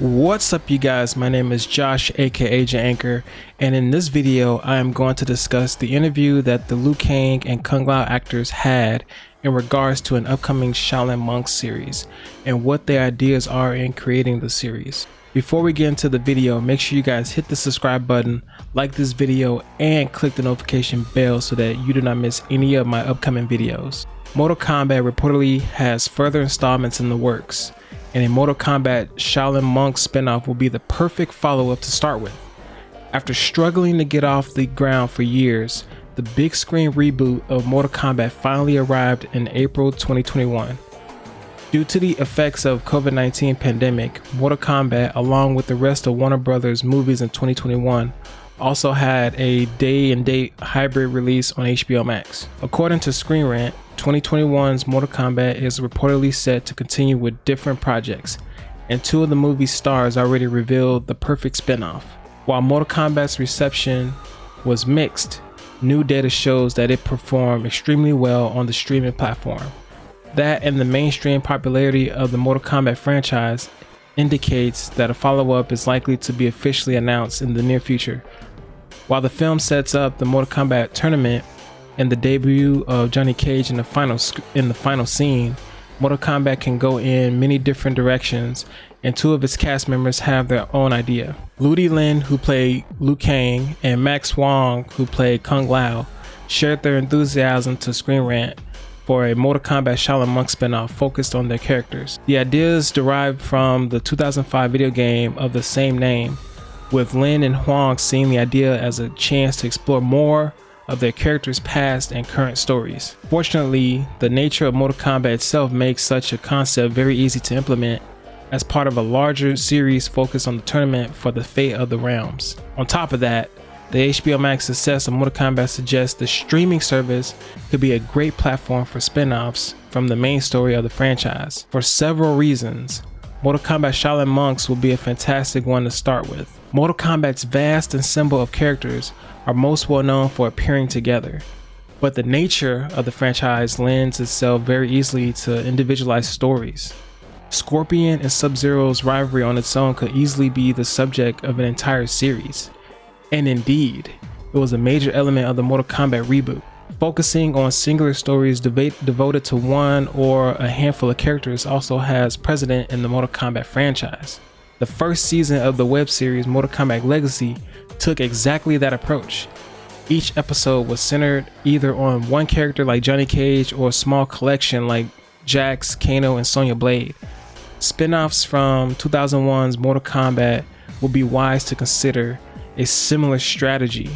What's up, you guys? My name is Josh, aka J Anchor, and in this video I am going to discuss the interview that the Liu Kang and Kung Lao actors had in regards to an upcoming Shaolin Monks series and what their ideas are in creating the series. Before we get into the video, make sure you guys hit the subscribe button, like this video, and click the notification bell so that you do not miss any of my upcoming videos. Mortal Kombat reportedly has further installments in the works, and a Mortal Kombat Shaolin Monks spinoff will be the perfect follow-up to start with. After struggling to get off the ground for years, the big screen reboot of Mortal Kombat finally arrived in April 2021. Due to the effects of COVID-19 pandemic, Mortal Kombat, along with the rest of Warner Brothers movies in 2021, also had a day-and-date hybrid release on HBO Max. According to Screen Rant, 2021's Mortal Kombat is reportedly set to continue with different projects, and two of the movie's stars already revealed the perfect spin-off. While Mortal Kombat's reception was mixed, new data shows that it performed extremely well on the streaming platform. That and the mainstream popularity of the Mortal Kombat franchise indicates that a follow-up is likely to be officially announced in the near future. While the film sets up the Mortal Kombat tournament and the debut of Johnny Cage in the final scene, Mortal Kombat can go in many different directions, and two of its cast members have their own idea. Ludi, who played Liu Kang, and Huang, who played Kung Lao, shared their enthusiasm to Screen Rant for a Mortal Kombat Shaolin Monks spinoff focused on their characters. The ideas derived from the 2005 video game of the same name, with Lin and Huang seeing the idea as a chance to explore more of their characters' past and current stories. Fortunately, the nature of Mortal Kombat itself makes such a concept very easy to implement as part of a larger series focused on the tournament for the fate of the realms. On top of that, the HBO Max success of Mortal Kombat suggests the streaming service could be a great platform for spin-offs from the main story of the franchise. For several reasons, Mortal Kombat Shaolin Monks will be a fantastic one to start with. Mortal Kombat's vast ensemble of characters are most well known for appearing together, but the nature of the franchise lends itself very easily to individualized stories. Scorpion and Sub-Zero's rivalry on its own could easily be the subject of an entire series. And indeed, it was a major element of the Mortal Kombat reboot. Focusing on singular stories devoted to one or a handful of characters also has precedent in the Mortal Kombat franchise. The first season of the web series Mortal Kombat Legacy took exactly that approach. Each episode was centered either on one character like Johnny Cage or a small collection like Jax, Kano, and Sonya Blade. Spin-offs from 2001's Mortal Kombat would be wise to consider a similar strategy,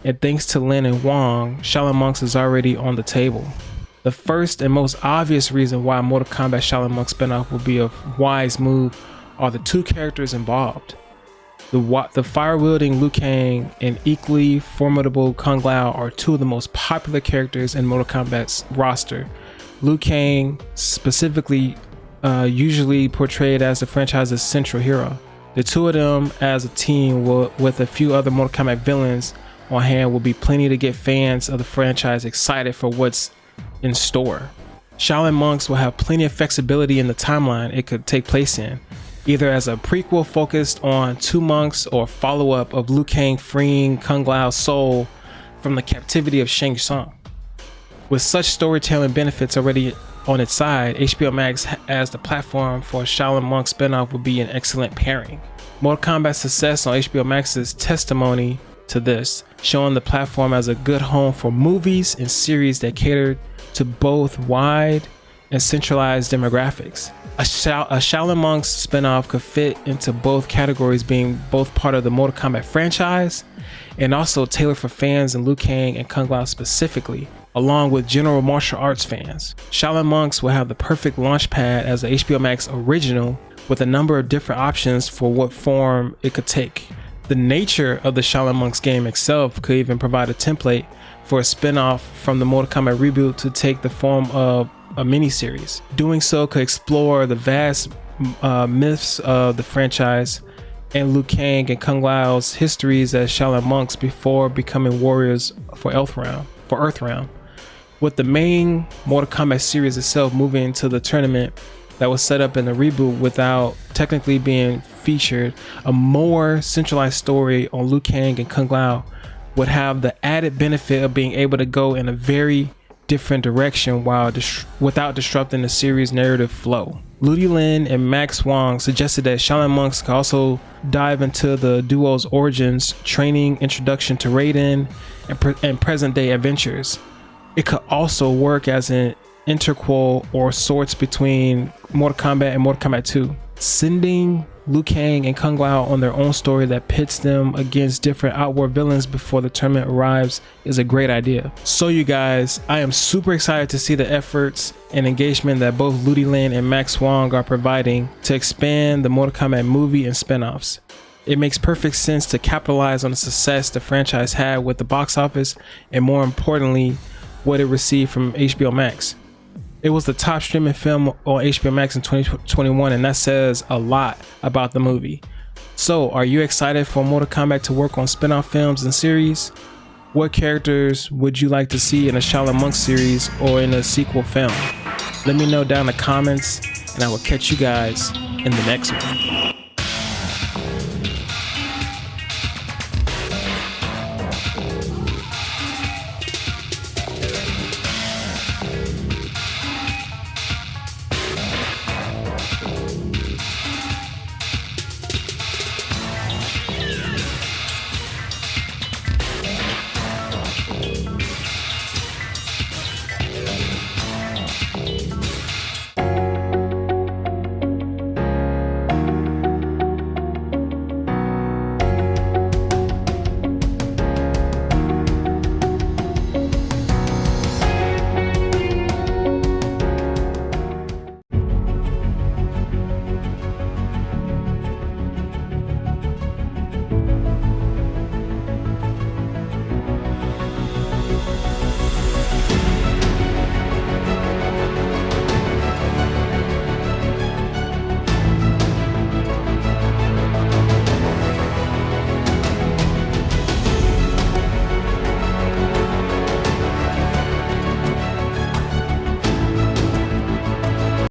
and thanks to Lin and Huang, Shaolin Monks is already on the table. The first and most obvious reason why Mortal Kombat Shaolin Monks spinoff will be a wise move are the two characters involved. The fire-wielding Liu Kang and equally formidable Kung Lao are two of the most popular characters in Mortal Kombat's roster. Liu Kang specifically usually portrayed as the franchise's central hero. The two of them as a team with a few other Mortal Kombat villains on hand will be plenty to get fans of the franchise excited for what's in store. Shaolin Monks will have plenty of flexibility in the timeline it could take place in, either as a prequel focused on two monks or follow-up of Liu Kang freeing Kung Lao's soul from the captivity of Shang Tsung. With such storytelling benefits already on its side, HBO Max as the platform for a Shaolin Monks spinoff would be an excellent pairing. Mortal Kombat's success on HBO Max is testimony to this, showing the platform as a good home for movies and series that cater to both wide and centralized demographics. A Shaolin Monks spinoff could fit into both categories, being both part of the Mortal Kombat franchise and also tailored for fans in Liu Kang and Kung Lao specifically, along with general martial arts fans. Shaolin Monks will have the perfect launch pad as a HBO Max original with a number of different options for what form it could take. The nature of the Shaolin Monks game itself could even provide a template for a spin-off from the Mortal Kombat reboot to take the form of a miniseries. Doing so could explore the vast myths of the franchise and Liu Kang and Kung Lao's histories as Shaolin Monks before becoming warriors for Earthrealm. With the main Mortal Kombat series itself moving into the tournament that was set up in the reboot without technically being featured, a more centralized story on Liu Kang and Kung Lao would have the added benefit of being able to go in a very different direction without disrupting the series' narrative flow. Ludi and Max Huang suggested that Shaolin Monks could also dive into the duo's origins, training, introduction to Raiden, and present-day adventures. It could also work as an interquel or sorts between Mortal Kombat and Mortal Kombat 2, sending Liu Kang and Kung Lao on their own story that pits them against different outward villains before the tournament arrives is a great idea. So you guys, I am super excited to see the efforts and engagement that both Ludi and Max Huang are providing to expand the Mortal Kombat movie and spin-offs. It makes perfect sense to capitalize on the success the franchise had with the box office, and more importantly, what it received from HBO Max. It was the top streaming film on HBO Max in 2021, and that says a lot about the movie. So, are you excited for Mortal Kombat to work on spin-off films and series? What characters would you like to see in a Shaolin Monks series or in a sequel film? Let me know down in the comments, and I will catch you guys in the next one.